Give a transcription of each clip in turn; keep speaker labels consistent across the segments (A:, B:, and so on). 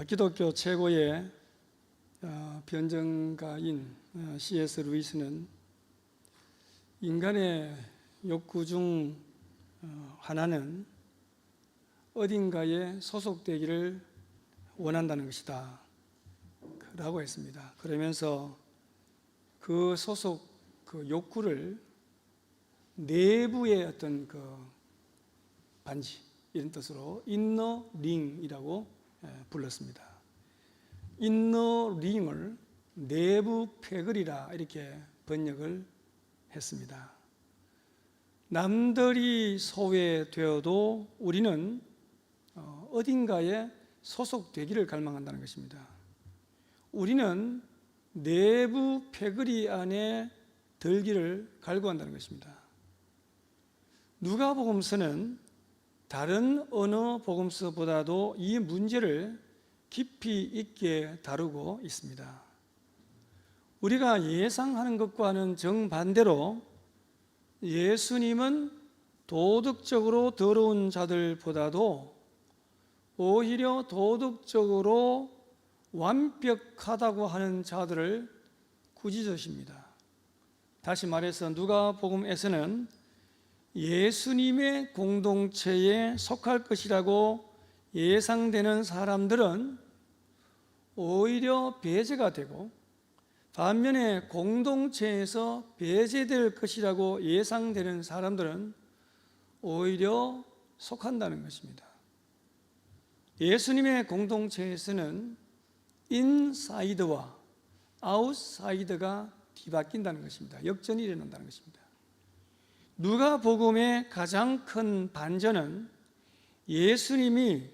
A: 기독교 최고의 변증가인 C.S. 루이스는 인간의 욕구 중 하나는 어딘가에 소속되기를 원한다는 것이다 라고 했습니다. 그러면서 그 욕구를 내부의 어떤 반지, 이런 뜻으로 인너 링이라고 불렀습니다. 인너 링을 내부 패거리라 이렇게 번역을 했습니다. 남들이 소외되어도 우리는 어딘가에 소속되기를 갈망한다는 것입니다. 우리는 내부 패거리 안에 들기를 갈구한다는 것입니다. 누가복음서는 다른 어느 복음서보다도 이 문제를 깊이 있게 다루고 있습니다. 우리가 예상하는 것과는 정반대로 예수님은 도덕적으로 더러운 자들보다도 오히려 도덕적으로 완벽하다고 하는 자들을 꾸짖으십니다. 다시 말해서 누가복음에서는 예수님의 공동체에 속할 것이라고 예상되는 사람들은 오히려 배제가 되고, 반면에 공동체에서 배제될 것이라고 예상되는 사람들은 오히려 속한다는 것입니다. 예수님의 공동체에서는 인사이드와 아웃사이드가 뒤바뀐다는 것입니다. 역전이 일어난다는 것입니다. 누가복음의 가장 큰 반전은 예수님이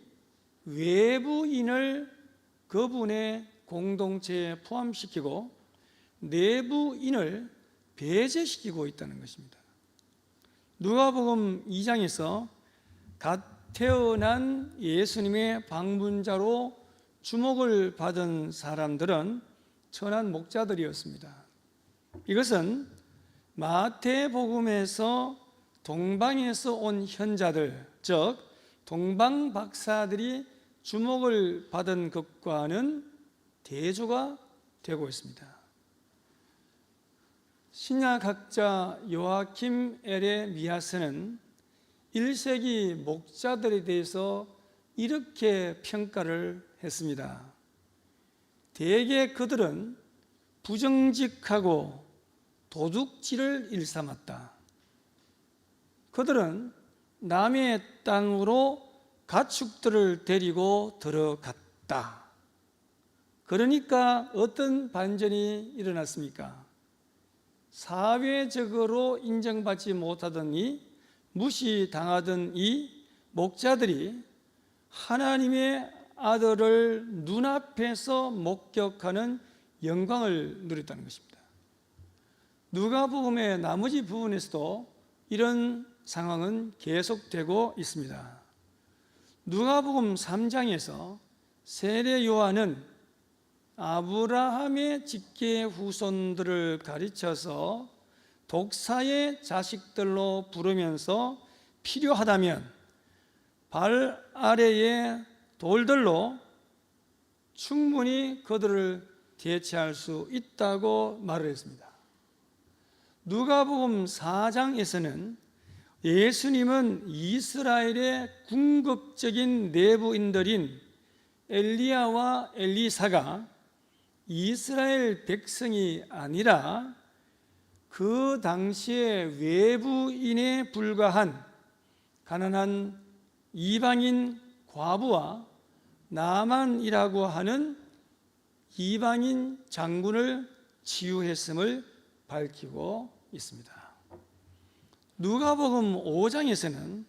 A: 외부인을 그분의 공동체에 포함시키고 내부인을 배제시키고 있다는 것입니다. 누가복음 2장에서 갓 태어난 예수님의 방문자로 주목을 받은 사람들은 천한 목자들이었습니다. 이것은 마태복음에서 동방에서 온 현자들, 즉 동방 박사들이 주목을 받은 것과는 대조가 되고 있습니다. 신약학자 요아킴 에레미야스는 1세기 목자들에 대해서 이렇게 평가를 했습니다. 대개 그들은 부정직하고 도둑질을 일삼았다. 그들은 남의 땅으로 가축들을 데리고 들어갔다. 그러니까 어떤 반전이 일어났습니까? 사회적으로 인정받지 못하더니 무시당하던 이 목자들이 하나님의 아들을 눈앞에서 목격하는 영광을 누렸다는 것입니다. 누가복음의 나머지 부분에서도 이런 상황은 계속되고 있습니다. 누가복음 3장에서 세례 요한은 아브라함의 직계 후손들을 가르쳐서 독사의 자식들로 부르면서 필요하다면 발 아래의 돌들로 충분히 그들을 대체할 수 있다고 말을 했습니다. 누가복음 4장에서는 예수님은 이스라엘의 궁극적인 내부인들인 엘리야와 엘리사가 이스라엘 백성이 아니라 그 당시에 외부인에 불과한 가난한 이방인 과부와 나만이라고 하는 이방인 장군을 치유했음을 밝히고 있습니다. 누가복음 5장에서는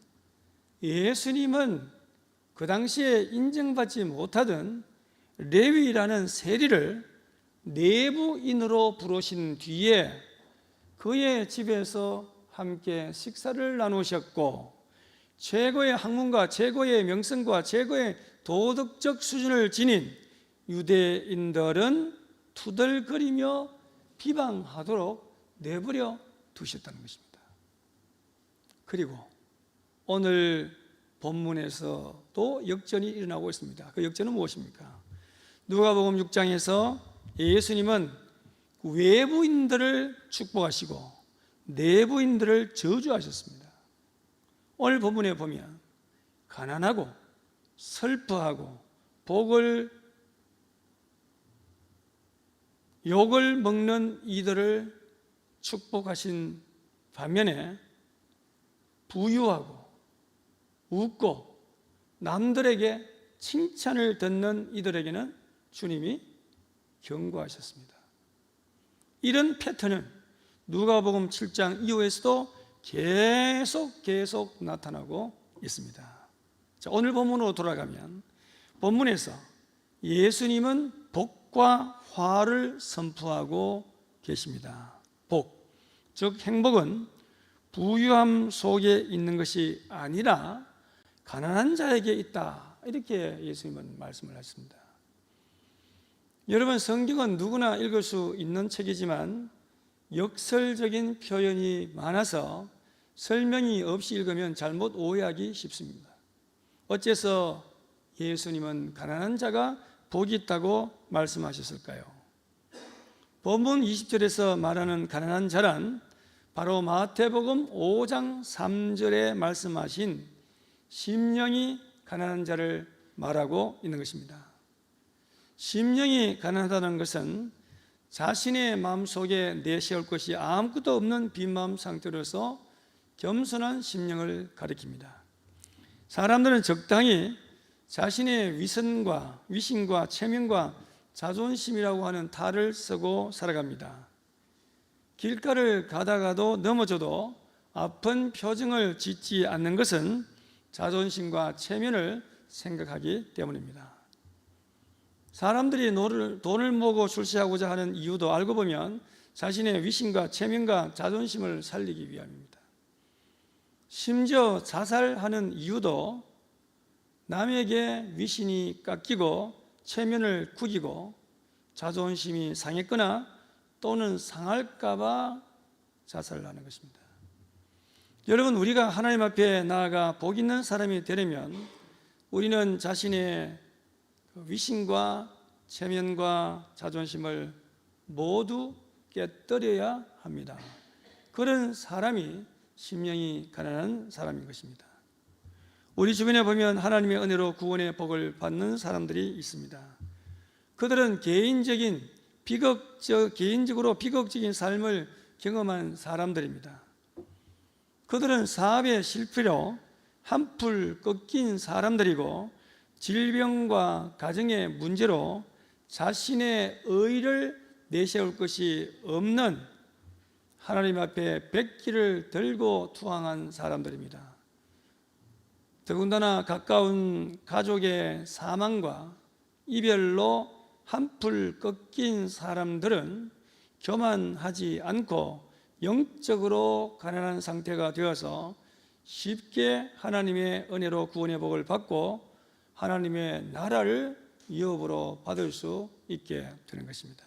A: 예수님은 그 당시에 인정받지 못하던 레위라는 세리를 내부인으로 부르신 뒤에 그의 집에서 함께 식사를 나누셨고, 최고의 학문과 최고의 명성과 최고의 도덕적 수준을 지닌 유대인들은 투덜거리며 비방하도록 내버려 두셨다는 것입니다. 그리고 오늘 본문에서도 역전이 일어나고 있습니다. 그 역전은 무엇입니까? 누가복음 6장에서 예수님은 외부인들을 축복하시고 내부인들을 저주하셨습니다. 오늘 본문에 보면 가난하고 슬퍼하고 욕을 먹는 이들을 축복하신 반면에 부유하고 웃고 남들에게 칭찬을 듣는 이들에게는 주님이 경고하셨습니다. 이런 패턴은 누가복음 7장 이후에서도 계속 나타나고 있습니다. 자, 오늘 본문으로 돌아가면 본문에서 예수님은 복과 화를 선포하고 계십니다. 복, 즉 행복은 부유함 속에 있는 것이 아니라 가난한 자에게 있다, 이렇게 예수님은 말씀을 하십니다. 여러분, 성경은 누구나 읽을 수 있는 책이지만 역설적인 표현이 많아서 설명이 없이 읽으면 잘못 오해하기 쉽습니다. 어째서 예수님은 가난한 자가 복이 있다고 말씀하셨을까요? 본문 20절에서 말하는 가난한 자란 바로 마태복음 5장 3절에 말씀하신 심령이 가난한 자를 말하고 있는 것입니다. 심령이 가난하다는 것은 자신의 마음속에 내세울 것이 아무것도 없는 빈 마음 상태로서 겸손한 심령을 가리킵니다. 사람들은 적당히 자신의 위신과 체면과 자존심이라고 하는 탈을 쓰고 살아갑니다. 길가를 가다가도 넘어져도 아픈 표정을 짓지 않는 것은 자존심과 체면을 생각하기 때문입니다. 사람들이 돈을 모으고 출세하고자 하는 이유도 알고 보면 자신의 위신과 체면과 자존심을 살리기 위함입니다. 심지어 자살하는 이유도 남에게 위신이 깎이고 체면을 구기고 자존심이 상했거나 또는 상할까봐 자살을 하는 것입니다. 여러분, 우리가 하나님 앞에 나아가 복 있는 사람이 되려면 우리는 자신의 위신과 체면과 자존심을 모두 깨뜨려야 합니다. 그런 사람이 심령이 가난한 사람인 것입니다. 우리 주변에 보면 하나님의 은혜로 구원의 복을 받는 사람들이 있습니다. 그들은 개인적으로 비극적인 삶을 경험한 사람들입니다. 그들은 사업의 실패로 한풀 꺾인 사람들이고 질병과 가정의 문제로 자신의 의의를 내세울 것이 없는 하나님 앞에 백기를 들고 투항한 사람들입니다. 더군다나 가까운 가족의 사망과 이별로 한풀 꺾인 사람들은 교만하지 않고 영적으로 가난한 상태가 되어서 쉽게 하나님의 은혜로 구원의 복을 받고 하나님의 나라를 유업으로 받을 수 있게 되는 것입니다.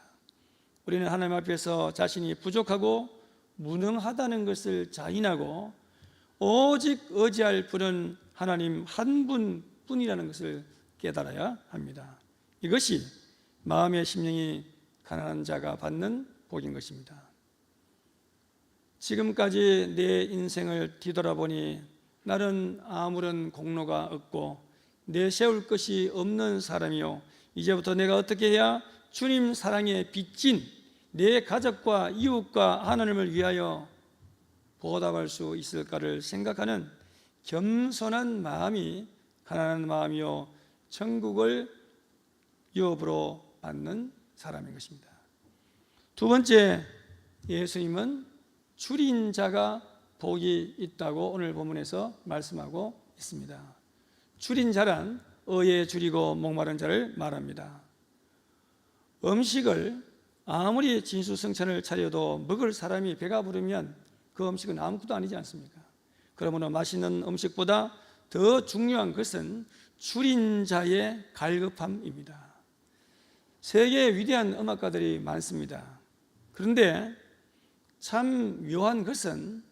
A: 우리는 하나님 앞에서 자신이 부족하고 무능하다는 것을 자인하고 오직 의지할 분은 하나님 한 분뿐이라는 것을 깨달아야 합니다. 이것이 마음의 심령이 가난한 자가 받는 복인 것입니다. 지금까지 내 인생을 뒤돌아보니 나는 아무런 공로가 없고 내세울 것이 없는 사람이요, 이제부터 내가 어떻게 해야 주님 사랑에 빚진 내 가족과 이웃과 하나님을 위하여 보답할 수 있을까를 생각하는 겸손한 마음이 가난한 마음이요 천국을 유업으로 받는 사람인 것입니다. 두 번째, 예수님은 줄인 자가 복이 있다고 오늘 본문에서 말씀하고 있습니다. 줄인 자란 어에 줄이고 목마른 자를 말합니다. 음식을 아무리 진수성찬을 차려도 먹을 사람이 배가 부르면 그 음식은 아무것도 아니지 않습니까? 그러므로 맛있는 음식보다 더 중요한 것은 줄인 자의 갈급함입니다. 세계에 위대한 음악가들이 많습니다. 그런데 참 묘한 것은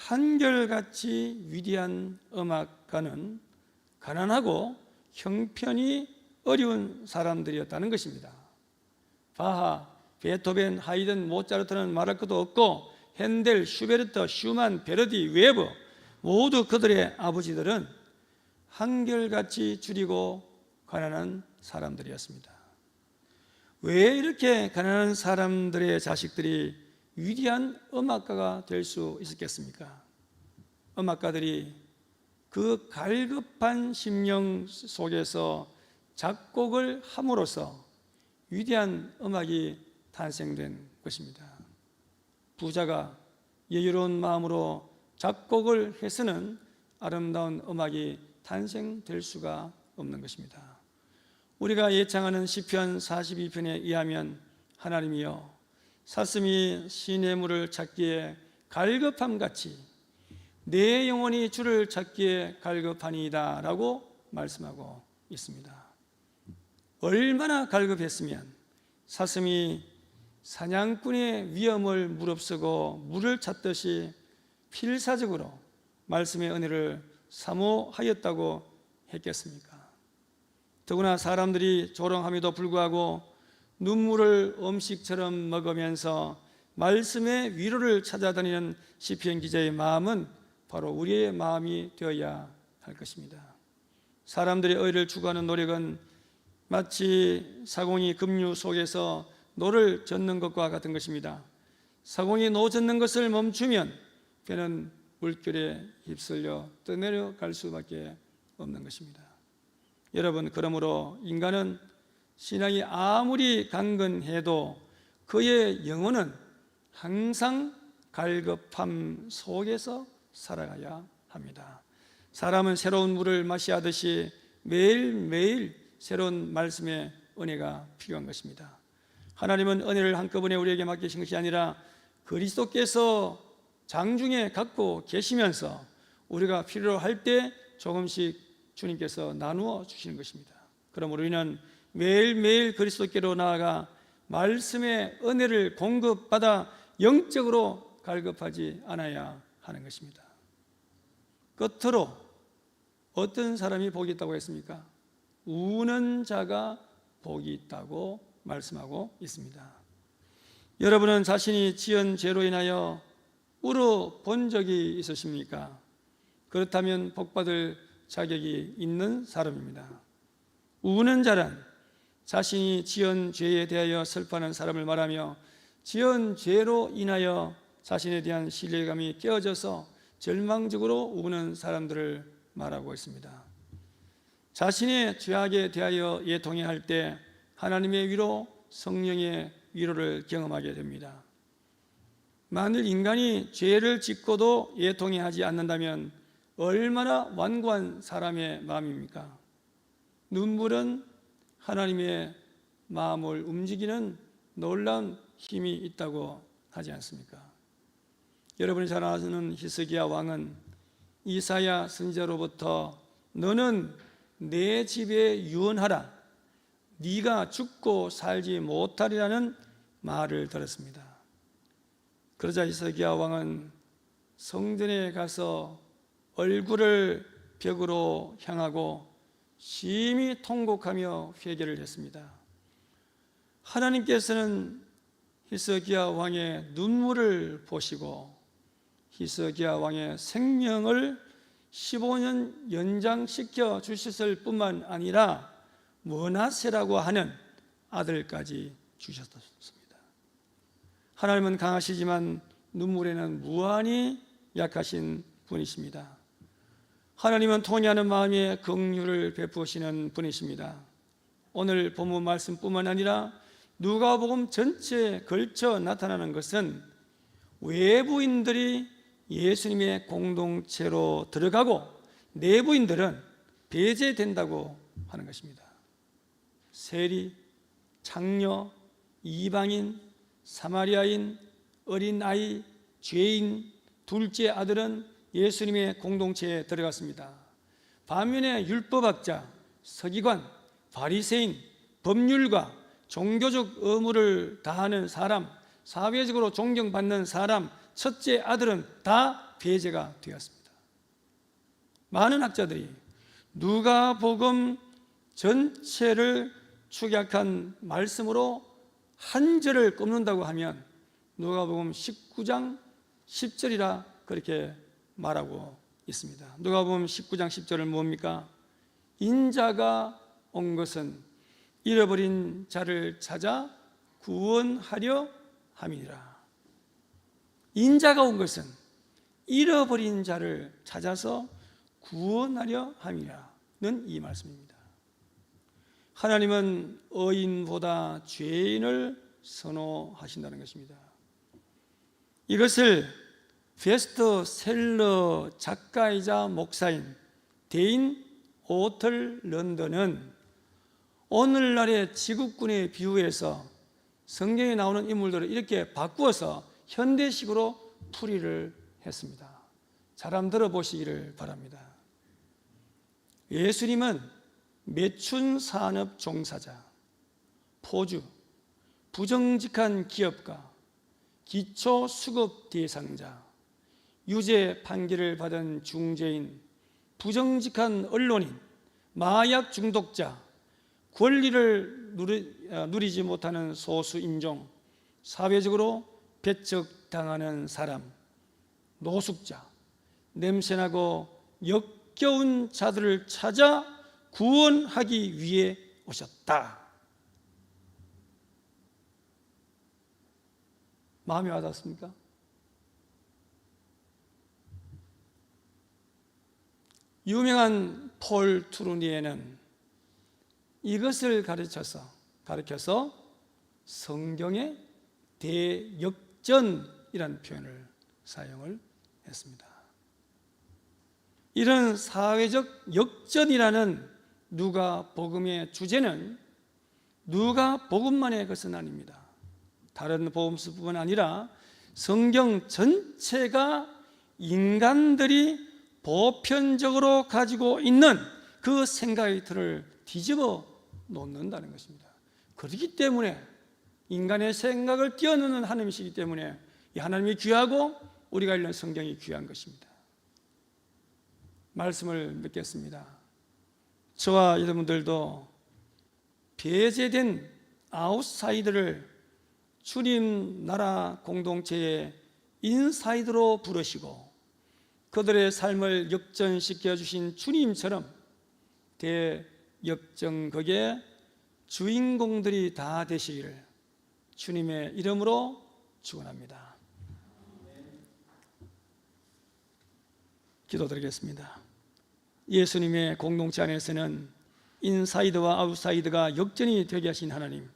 A: 한결같이 위대한 음악가는 가난하고 형편이 어려운 사람들이었다는 것입니다. 바하, 베토벤, 하이든, 모차르트는 말할 것도 없고 핸델, 슈베르트, 슈만, 베르디, 웨버 모두 그들의 아버지들은 한결같이 줄이고 가난한 사람들이었습니다. 왜 이렇게 가난한 사람들의 자식들이 위대한 음악가가 될 수 있었겠습니까? 음악가들이 그 갈급한 심령 속에서 작곡을 함으로써 위대한 음악이 탄생된 것입니다. 부자가 여유로운 마음으로 작곡을 해서는 아름다운 음악이 탄생될 수가 없는 것입니다. 우리가 예창하는 시편 42편에 의하면 하나님이여 사슴이 시냇물을 찾기에 갈급함같이 내 영혼이 주를 찾기에 갈급하니이다 라고 말씀하고 있습니다. 얼마나 갈급했으면 사슴이 사냥꾼의 위험을 무릅쓰고 물을 찾듯이 필사적으로 말씀의 은혜를 사모하였다고 했겠습니까? 더구나 사람들이 조롱함에도 불구하고 눈물을 음식처럼 먹으면서 말씀의 위로를 찾아다니는 시편 기자의 마음은 바로 우리의 마음이 되어야 할 것입니다. 사람들의 의를 추구하는 노력은 마치 사공이 급류 속에서 노를 젓는 것과 같은 것입니다. 사공이 노 젓는 것을 멈추면 배는 물결에 휩쓸려 떠내려갈 수밖에 없는 것입니다. 여러분, 그러므로 인간은 신앙이 아무리 강건해도 그의 영혼은 항상 갈급함 속에서 살아가야 합니다. 사람은 새로운 물을 마시하듯이 매일매일 새로운 말씀의 은혜가 필요한 것입니다. 하나님은 은혜를 한꺼번에 우리에게 맡기신 것이 아니라 그리스도께서 장중에 갖고 계시면서 우리가 필요로 할 때 조금씩 주님께서 나누어 주시는 것입니다. 그러므로 우리는 매일매일 그리스도께로 나아가 말씀의 은혜를 공급받아 영적으로 갈급하지 않아야 하는 것입니다. 끝으로 어떤 사람이 복이 있다고 했습니까? 우는 자가 복이 있다고 말씀하고 있습니다. 여러분은 자신이 지은 죄로 인하여 울어 본 적이 있으십니까? 그렇다면 복받을 자격이 있는 사람입니다. 우는 자란 자신이 지은 죄에 대하여 슬퍼하는 사람을 말하며 지은 죄로 인하여 자신에 대한 신뢰감이 깨어져서 절망적으로 우는 사람들을 말하고 있습니다. 자신의 죄악에 대하여 애통해할 때 하나님의 위로, 성령의 위로를 경험하게 됩니다. 만일 인간이 죄를 짓고도 애통해하지 않는다면 얼마나 완고한 사람의 마음입니까? 눈물은 하나님의 마음을 움직이는 놀라운 힘이 있다고 하지 않습니까? 여러분이 잘 아시는 히스기야 왕은 이사야 선지자로부터 너는 내 집에 유언하라, 네가 죽고 살지 못하리라는 말을 들었습니다. 그러자 히스기야 왕은 성전에 가서 얼굴을 벽으로 향하고 심히 통곡하며 회개를 했습니다. 하나님께서는 히스기야 왕의 눈물을 보시고 히스기야 왕의 생명을 15년 연장시켜 주셨을 뿐만 아니라 므낫세라고 하는 아들까지 주셨습니다. 하나님은 강하시지만 눈물에는 무한히 약하신 분이십니다. 하나님은 통회하는 마음에 긍휼을 베푸시는 분이십니다. 오늘 본문 말씀뿐만 아니라 누가복음 전체에 걸쳐 나타나는 것은 외부인들이 예수님의 공동체로 들어가고 내부인들은 배제된다고 하는 것입니다. 세리, 창녀, 이방인, 사마리아인, 어린아이, 죄인, 둘째 아들은 예수님의 공동체에 들어갔습니다. 반면에 율법학자, 서기관, 바리새인, 법률가, 종교적 의무를 다하는 사람, 사회적으로 존경받는 사람, 첫째 아들은 다 배제가 되었습니다. 많은 학자들이 누가복음 전체를 축약한 말씀으로 한 절을 꼽는다고 하면 누가복음 19장 10절이라 그렇게 말하고 있습니다. 누가복음 19장 10절은 뭡니까? 인자가 온 것은 잃어버린 자를 찾아 구원하려 함이니라. 인자가 온 것은 잃어버린 자를 찾아서 구원하려 함이라는 이 말씀입니다. 하나님은 의인보다 죄인을 선호하신다는 것입니다. 이것을 베스트셀러 작가이자 목사인 데인 오털 런던은 오늘날의 지구꾼에 비유해서 성경에 나오는 인물들을 이렇게 바꾸어서 현대식으로 풀이를 했습니다. 잘 한번 들어보시기를 바랍니다. 예수님은 매춘 산업 종사자, 포주, 부정직한 기업가, 기초 수급 대상자, 유죄 판결을 받은 중죄인, 부정직한 언론인, 마약 중독자, 권리를 누리지 못하는 소수 인종, 사회적으로 배척당하는 사람, 노숙자, 냄새나고 역겨운 자들을 찾아 구원하기 위해 오셨다. 마음에 와닿습니까? 유명한 폴 트루니에는 이것을 가르쳐서 성경의 대역전이라는 표현을 사용을 했습니다. 이런 사회적 역전이라는 누가복음의 주제는 누가복음만의 것은 아닙니다. 다른 복음서뿐만 아니라 성경 전체가 인간들이 보편적으로 가지고 있는 그 생각의 틀을 뒤집어 놓는다는 것입니다. 그렇기 때문에 인간의 생각을 뛰어넘는 하나님이시기 때문에 이 하나님이 귀하고 우리가 읽는 성경이 귀한 것입니다. 말씀을 맺겠습니다. 저와 여러분들도 배제된 아웃사이더를 주님 나라 공동체의 인사이드로 부르시고 그들의 삶을 역전시켜 주신 주님처럼 대역전극의 주인공들이 다 되시기를 주님의 이름으로 축원합니다. 기도드리겠습니다. 예수님의 공동체 안에서는 인사이드와 아웃사이드가 역전이 되게 하신 하나님,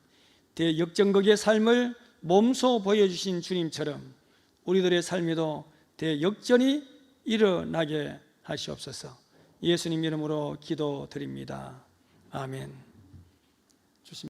A: 대역전극의 삶을 몸소 보여주신 주님처럼 우리들의 삶에도 대역전이 일어나게 하시옵소서. 예수님 이름으로 기도드립니다. 아멘.